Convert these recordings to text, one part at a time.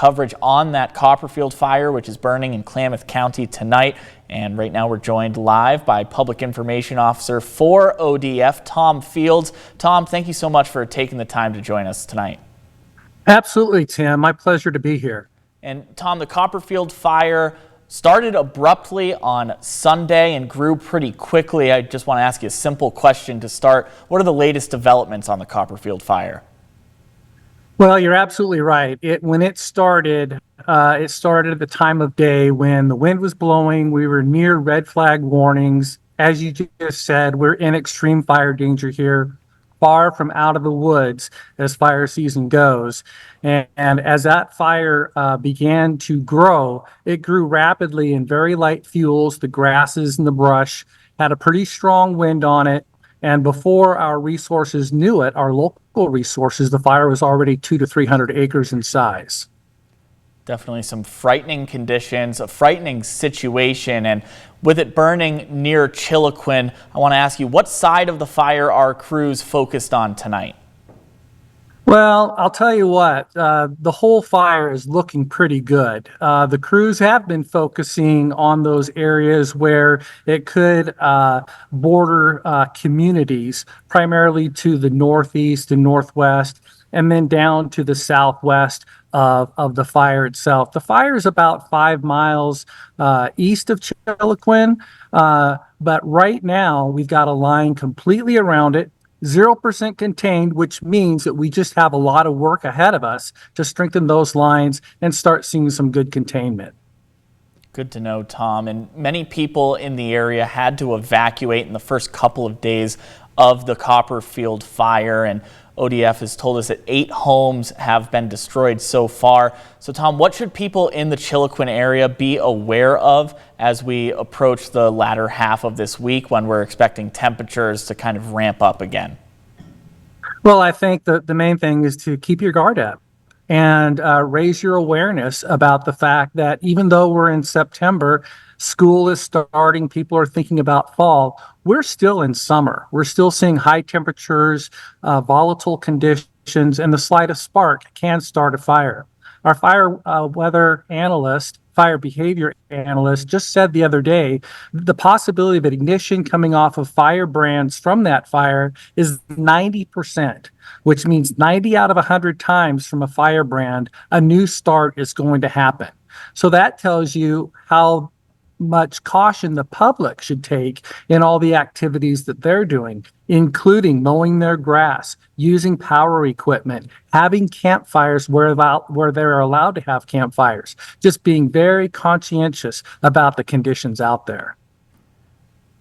coverage on that Copperfield fire, which is burning in Klamath County tonight. And right now we're joined live by Public Information Officer for ODF, Tom Fields. Tom, thank you so much for taking the time to join us tonight. Absolutely, Tim. My pleasure to be here. And Tom, the Copperfield fire started abruptly on Sunday and grew pretty quickly. I just want to ask you a simple question to start. What are the latest developments on the Copperfield fire? Well, you're absolutely right. When it started at the time of day when the wind was blowing. We were near red flag warnings. As you just said, we're in extreme fire danger here, far from out of the woods as fire season goes. And as that fire began to grow, it grew rapidly in very light fuels. The grasses and the brush had a pretty strong wind on it. And before our resources knew it, our local resources, the fire was already 200 to 300 acres in size. Definitely some frightening conditions, a frightening situation. And with it burning near Chiloquin, I want to ask you, what side of the fire are crews focused on tonight? Well, I'll tell you what, the whole fire is looking pretty good. The crews have been focusing on those areas where it could border communities, primarily to the northeast and northwest, and then down to the southwest of the fire itself. The fire is about 5 miles east of Chiloquin, but right now we've got a line completely around it. 0% contained, which means that we just have a lot of work ahead of us to strengthen those lines and start seeing some good containment. Good to know, Tom. And many people in the area had to evacuate in the first couple of days of the Copperfield fire, and ODF has told us that 8 homes have been destroyed so far. So, Tom, what should people in the Chiloquin area be aware of as we approach the latter half of this week when we're expecting temperatures to kind of ramp up again? Well, I think the main thing is to keep your guard up and raise your awareness about the fact that even though we're in September, school is starting, people are thinking about fall, we're still in summer. We're still seeing high temperatures, volatile conditions, and the slightest spark can start a fire. Our fire weather analyst, fire behavior analyst, just said the other day the possibility of ignition coming off of fire brands from that fire is 90%, which means 90 out of 100 times from a fire brand, a new start is going to happen. So that tells you how much caution the public should take in all the activities that they're doing, including mowing their grass, using power equipment, having campfires where they're allowed to have campfires, just being very conscientious about the conditions out there.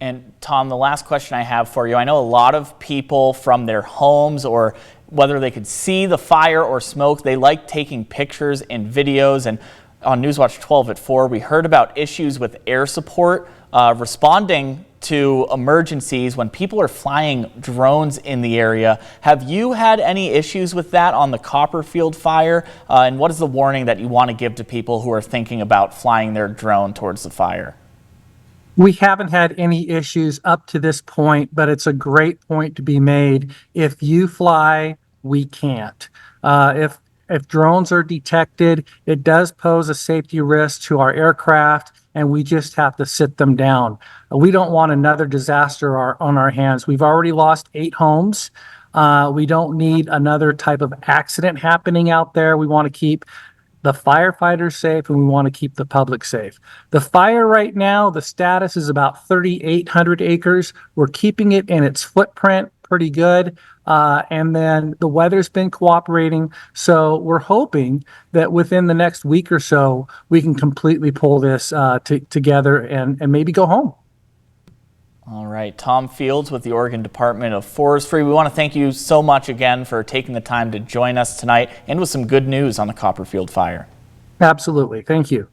And Tom, the last question I have for you, I know a lot of people from their homes, or whether they could see the fire or smoke, they like taking pictures and videos. And on NewsWatch 12 at 4, we heard about issues with air support responding to emergencies when people are flying drones in the area. Have you had any issues with that on the Copperfield fire? And what is the warning that you want to give to people who are thinking about flying their drone towards the fire? We haven't had any issues up to this point, but it's a great point to be made. If you fly, we can't. If drones are detected, it does pose a safety risk to our aircraft, and we just have to sit them down. We don't want another disaster on our hands. We've already lost 8 homes. We don't need another type of accident happening out there. We want to keep the firefighters safe, and we want to keep the public safe. The fire right now, the status is about 3,800 acres. We're keeping it in its footprint pretty good. And then the weather's been cooperating. So we're hoping that within the next week or so, we can completely pull this together and maybe go home. All right, Tom Fields with the Oregon Department of Forestry. We want to thank you so much again for taking the time to join us tonight and with some good news on the Copperfield fire. Absolutely. Thank you.